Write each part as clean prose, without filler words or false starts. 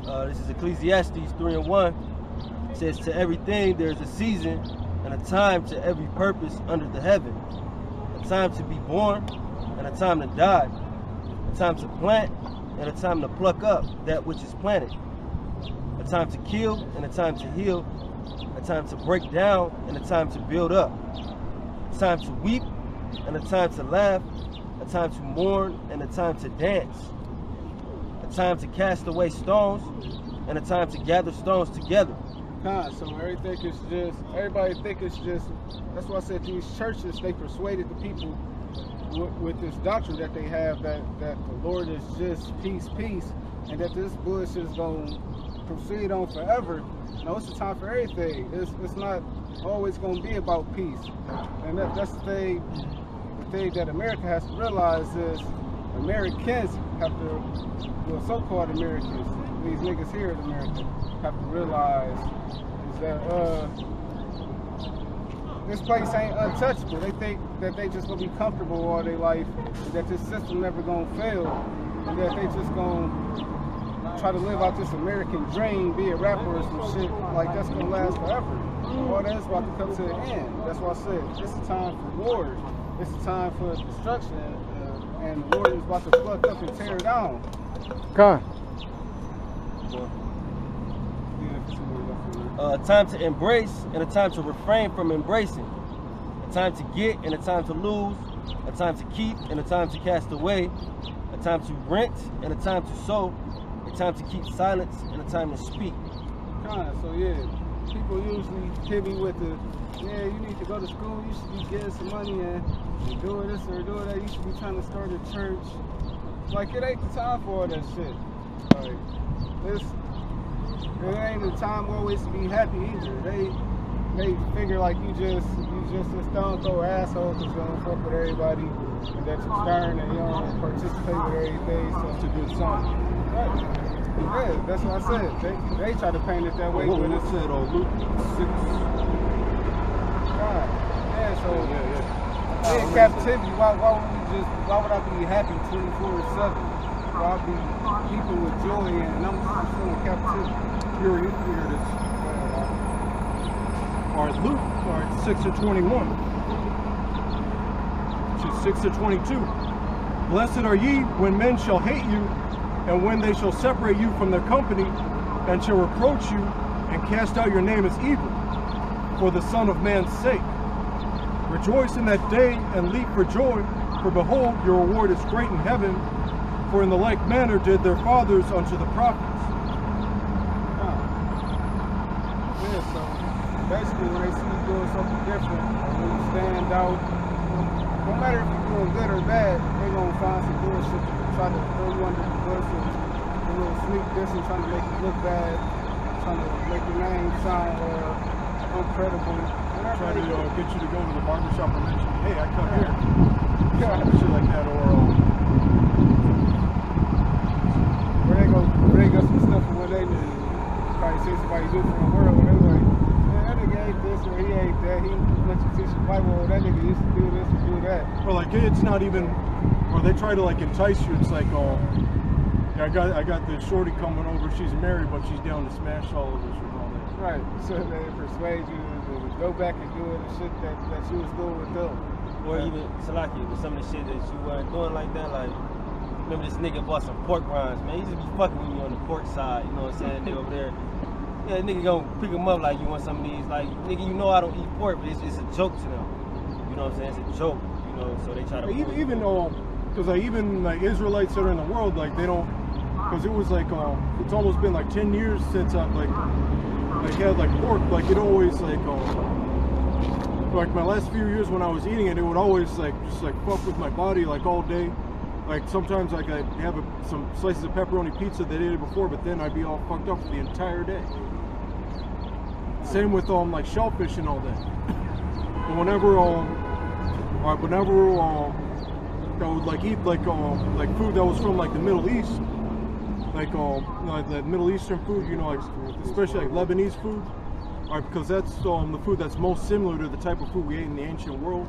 This is Ecclesiastes 3:1. It says, to everything there is a season and a time to every purpose under the heaven. A time to be born and a time to die. A time to plant and a time to pluck up that which is planted. A time to kill and a time to heal. A time to break down and a time to build up. A time to weep and a time to laugh. A time to mourn and a time to dance. A time to cast away stones and a time to gather stones together. So everybody think it's just, that's why I said these churches, they persuaded the people with this doctrine that they have that the Lord is just peace, peace, and that this bullshit is going to proceed on forever. No, it's a time for everything. It's not always going to be about peace. And that's the thing that America has to realize is Americans have to, well, so-called Americans, these niggas here in America, have to realize is that this place ain't untouchable. They think that they just gonna be comfortable all their life, and that this system never gonna fail, and that they just gonna try to live out this American dream, be a rapper or some shit, like that's gonna last forever. All that is about to come to the end. That's why I said, it's a time for war. It's a time for destruction, and the Lord is about to pluck up and tear down. God. A time to embrace and a time to refrain from embracing. A time to get and a time to lose. A time to keep and a time to cast away. A time to rent and a time to sow. A time to keep silence and a time to speak. So yeah, people usually hit me with the, yeah, you need to go to school, you should be getting some money and doing this or doing that, you should be trying to start a church. Like, it ain't the time for all that shit. Like, it ain't the time always to be happy either. They figure like you just a stone throw asshole because you don't fuck with everybody and that you're stern and you don't participate with everything, so it's a good song. Right. Yeah, that's what I said. They try to paint it that way. What said Luke 6? God. Yeah, so in captivity, why would I be happy 24/7? Why I be people with joy and I'm still in captivity? Here it is. All right, Luke, 6:21. 6:22. Blessed are ye when men shall hate you, and when they shall separate you from their company, and shall reproach you, and cast out your name as evil, for the Son of Man's sake. Rejoice in that day, and leap for joy, for behold, your reward is great in heaven, for in the like manner did their fathers unto the prophets. Yeah, so basically when they see you doing something different, or when you stand out, no matter if you're doing good or bad, they're going to find some bullshit to try to throw you under the bus and a little sneak this and trying to make you look bad, trying to make your name sound uncredible. Try to get you to go to the barbershop and mention, hey, I come here. Shit like that, or where they go some stuff from what they do. Probably see somebody do from the world, and they're like, man, that nigga ain't this or he ain't that. He went to teach the Bible, or that nigga used to do this or do that. or like it's not even, or they try to like entice you. It's like, oh, yeah, I got this shorty coming over. She's married, but she's down to smash all of us and all that. Right. So they persuade you to go back and do the shit that you was doing with them. Or even, Salaki, with some of the shit that you weren't doing like that, like, remember this nigga bought some pork rinds, man. He just be fucking with me on the pork side, you know what I'm saying? They over there. Yeah, nigga gonna pick him up like, you want some of these, like, nigga, you know I don't eat pork, but it's a joke to them. You know what I'm saying? It's a joke, you know, so they try to... Even though, because like, even like Israelites that are in the world, like they don't, because it was like, it's almost been like 10 years since I've like had like pork, like it always like my last few years when I was eating it, it would always like just like fuck with my body like all day. Like sometimes like I'd have some slices of pepperoni pizza that I ate it before, but then I'd be all fucked up for the entire day. Same with like shellfish and all that. But whenever I would like eat like food that was from like the Middle East, like the Middle Eastern food, you know, like especially like Lebanese food. Alright, because that's the food that's most similar to the type of food we ate in the ancient world.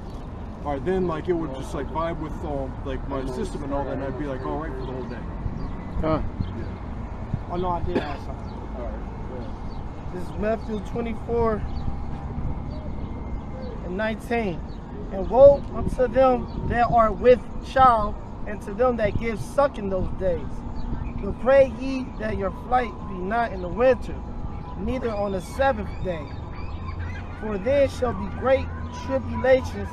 Alright, then like it would just like vibe with like my system and all that, and I'd be like all right for the whole day. Huh. Yeah. Oh no, I did have something. All right. This is Matthew 24 and 19. And woe unto them that are with child, and to them that give suck in those days. But pray ye that your flight be not in the winter, neither on the Sabbath day. For then shall be great tribulations,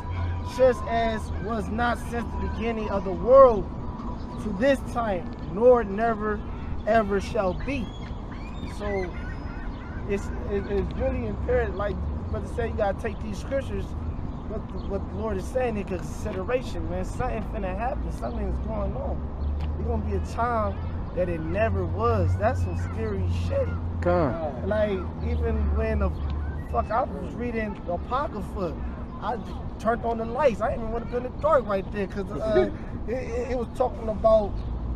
such as was not since the beginning of the world to this time, nor never ever shall be. So it's really imperative, like Brother said, you gotta take these scriptures, what the Lord is saying in consideration, man. Something finna happen, something is going on. There's gonna be a time that it never was. That's some scary shit. Come. Like, even when I was reading the Apocrypha, I turned on the lights. I didn't even want to be in the dark right there, because it was talking about,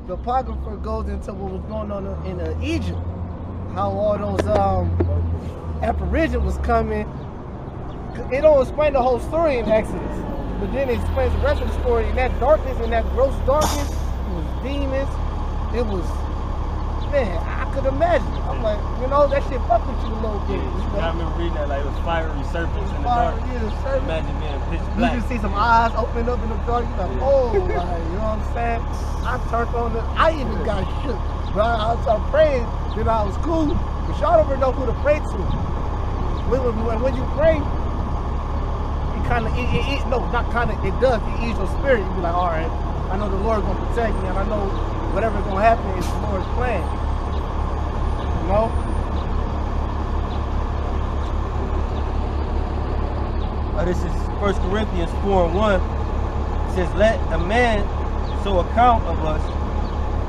the Apocrypha goes into what was going on in Egypt, how all those apparitions was coming. It don't explain the whole story in Exodus, but then it explains the rest of the story. In that darkness, in that gross darkness, it was demons. It was, man, I could imagine. I'm like, that shit fuck with you a little bit. I remember reading that, like, it was fiery serpents in the dark. Yeah, Imagine being pitch you black. just see some eyes opening up in the dark. You're like, oh, like, you know what I'm saying? I turned on I even got shook. But I started praying, then I was cool. But y'all don't ever know who to pray to. When you pray, it kind of, it does. It ease your spirit. You be like, all right, I know the Lord's going to protect me, and I know whatever's going to happen is the Lord's plan. You know? This is 1 Corinthians 4:1. It says, let a man so account of us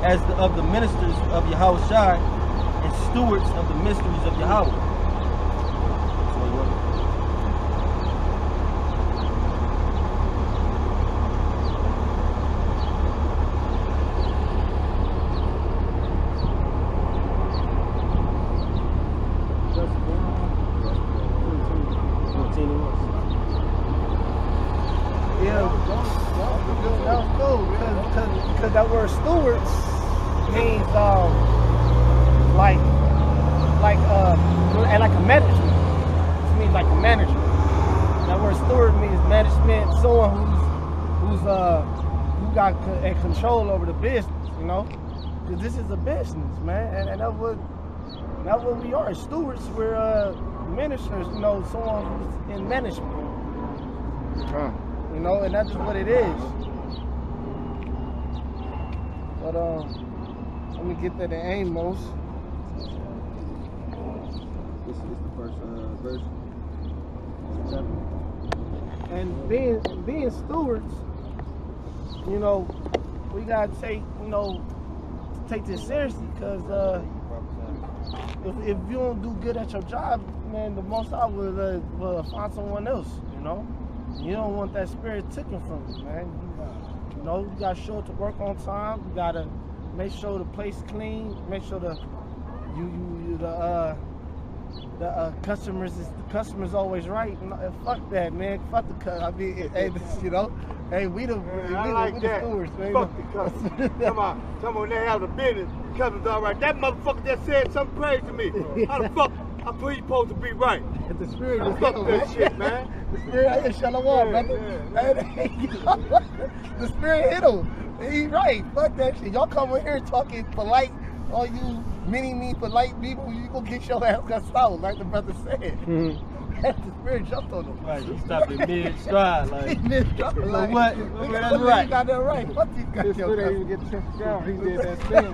as of the ministers of Yahweh Shai and stewards of the mysteries of Yahweh. Because that word stewards means like a management. It means like a manager. That word steward means management, someone who got control over the business, because this is a business, man, and that's what we are, stewards. We're ministers, someone who's in management. And that's just what it is. But let me get that in Amos. This is the first verse. And being stewards, we gotta take this seriously, because if you don't do good at your job, man, the Most High will find someone else. You don't want that spirit taken from you, man. You gotta show up to work on time. You gotta make sure the place clean. Make sure the customer's always right. Fuck that, man. Fuck the customer. I mean, hey, we the stewards, man. Fuck the customer. Come on, they have the business. The customer's all right. That motherfucker just said something crazy to me. How the fuck I put you supposed to be right? The spirit is fuck that shit, man. The spirit hit Shalom, brother. The spirit hit him. He right. Fuck that shit. Y'all come in here talking polite. All you mini-me polite people, you gonna get your ass cussed out, like the brother said. The spirit jumped on him. Right, he stopped in mid-stride, like, mid-stride, you know like, what? That's right. You got that right. Fuck these guys. His foot ain't even get the chance to down. He did that spin.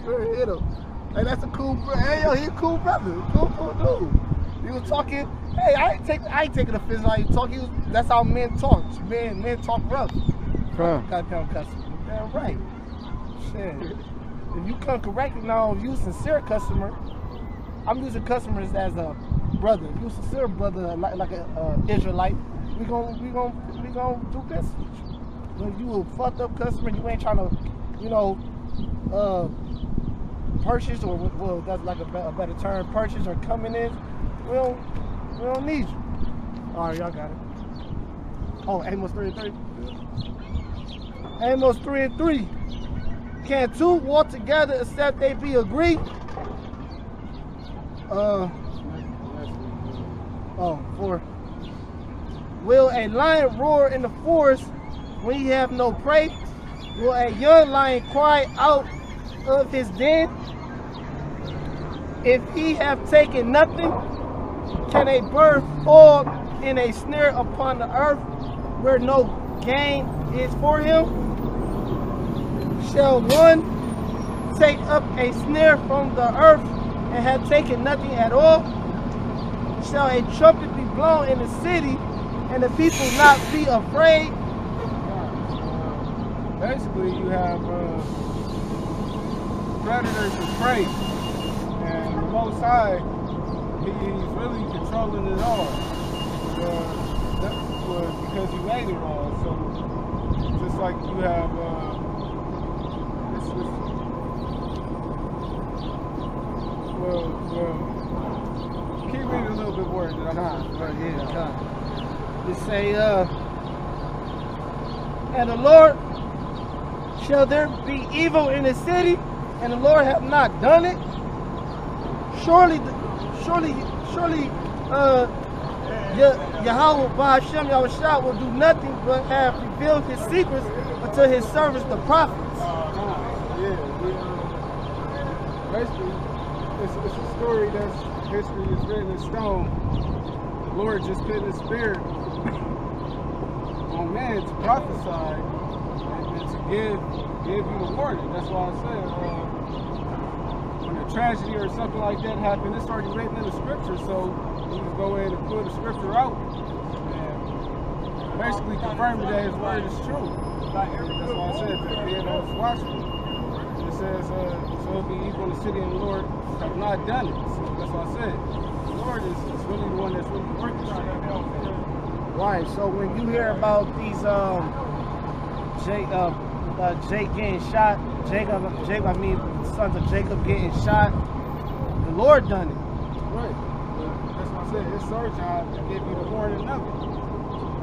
Spirit hit him. Hey, that's a cool brother. Hey, yo, he a cool brother. Cool dude. He was talking. Hey, I ain't taking offense how you talk. That's how men talk. Men talk rough. Goddamn customer. Damn right. Shit. If you come correct now, if you a sincere customer, I'm using customers as a brother. If you a sincere brother, like a Israelite, we gonna do business with you. But if you a fucked up customer, you ain't trying to, purchase, or well, that's like a better term, purchase or coming in, we don't need you. All right, y'all got it. Oh, Amos 3:3. Amos 3:3. Can two walk together except they be agreed? Four. Will a lion roar in the forest when he have no prey? Will a young lion cry out of his den? If he have taken nothing, can a bird fall in a snare upon the earth where no game is for him? Shall one take up a snare from the earth and have taken nothing at all? Shall a trumpet be blown in the city and the people not be afraid? Basically, you have predators and prey, and the Most High, he's really controlling it all. Because he made it all. So just like you have, keep reading a little bit more. It say, and the Lord, shall there be evil in the city, and the Lord have not done it? Surely, Yahweh Ba'Hashem Yahushua will do nothing but have revealed his secrets unto his servants, the prophets. Basically, it's a story that's history is written in stone. The Lord just put his spirit on man to prophesy and to give you the warning. That's why I said when a tragedy or something like that happened, it's already written in the scripture, so you can go in and pull the scripture out and basically confirming that his word is true. That's why I said that being on his watchman. It says, so it'll be evil in the city, and the Lord have not done it. So that's what I said. The Lord is really the one that's really working shit. Right, so when you hear about these Jake getting shot, Jacob, I mean sons of Jacob getting shot, the Lord done it. Right. That's why I said it's our job to give you the warning of it.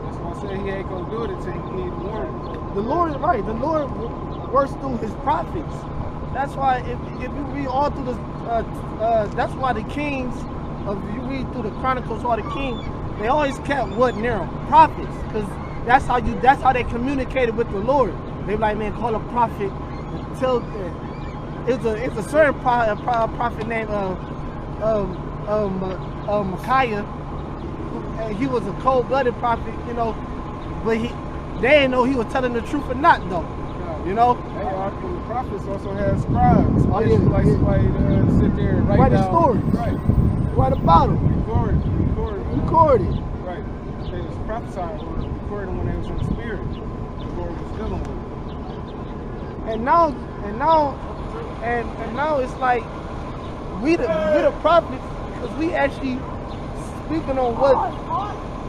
That's why I said he ain't gonna do it until he need the warning. The Lord, right, the Lord works through his prophets. That's why if you read all through the that's why the kings if you read through the Chronicles or the kings, they always kept what near them? Prophets, because that's how they communicated with the Lord. They be like, man, call a prophet. Tell it's a certain prophet named Micaiah. And he was a cold-blooded prophet, you know, but they didn't know he was telling the truth or not, though. You know. Hey, the prophets also had scribes. Oh yeah, like somebody sit there and write down stories. Right. Write about them. Record it. Right. They was prophesying or recording when they was in the spirit. The Lord was dealing with it. And now it's like we the prophets, because we actually speaking on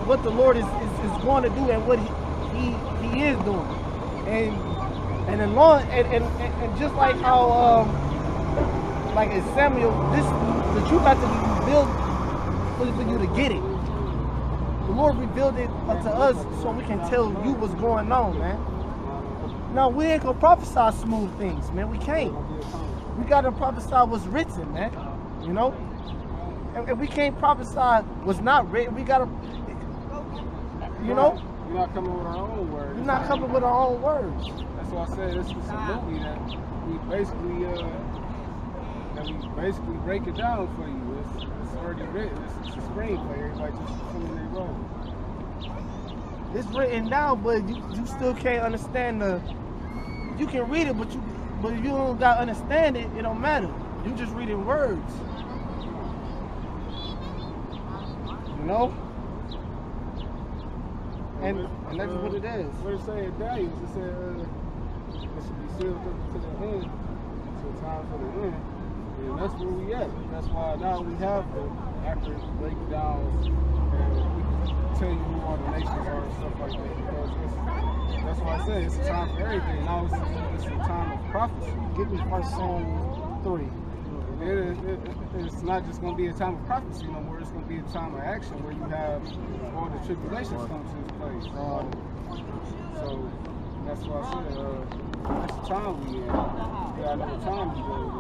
what the Lord is going to do and what he is doing. And just like how like in Samuel, the truth has to be revealed for you to get it. The Lord revealed it unto us so we can tell you what's going on, man. Now we ain't gonna prophesy smooth things, man. We can't. We gotta prophesy what's written, man. You know? And we can't prophesy what's not written. We gotta, you know? We're not coming with our own words. We're not coming with our own words. That's why I said this is a movie that we basically break it down for you. It's already written. It's a screenplay. Everybody just come in their role. It's written down, but you still can't understand you can read it, but if you don't got to understand it, it don't matter. You just reading words. You know? And that's what it is. What it say in Daniel, it said it should be sealed up to the end, until time for the end. And that's where we at. That's why now we have the accurate breakdowns and we can tell you who all the nations are and stuff like that. Because that's why I say it's a time for everything. Now it's a time of prophecy. Give me 1 Samuel 3. It's not just going to be a time of prophecy no more. It's going to be a time of action where you have all the tribulations come to this place. So that's why I said That's the time we in. You gotta know what time it is.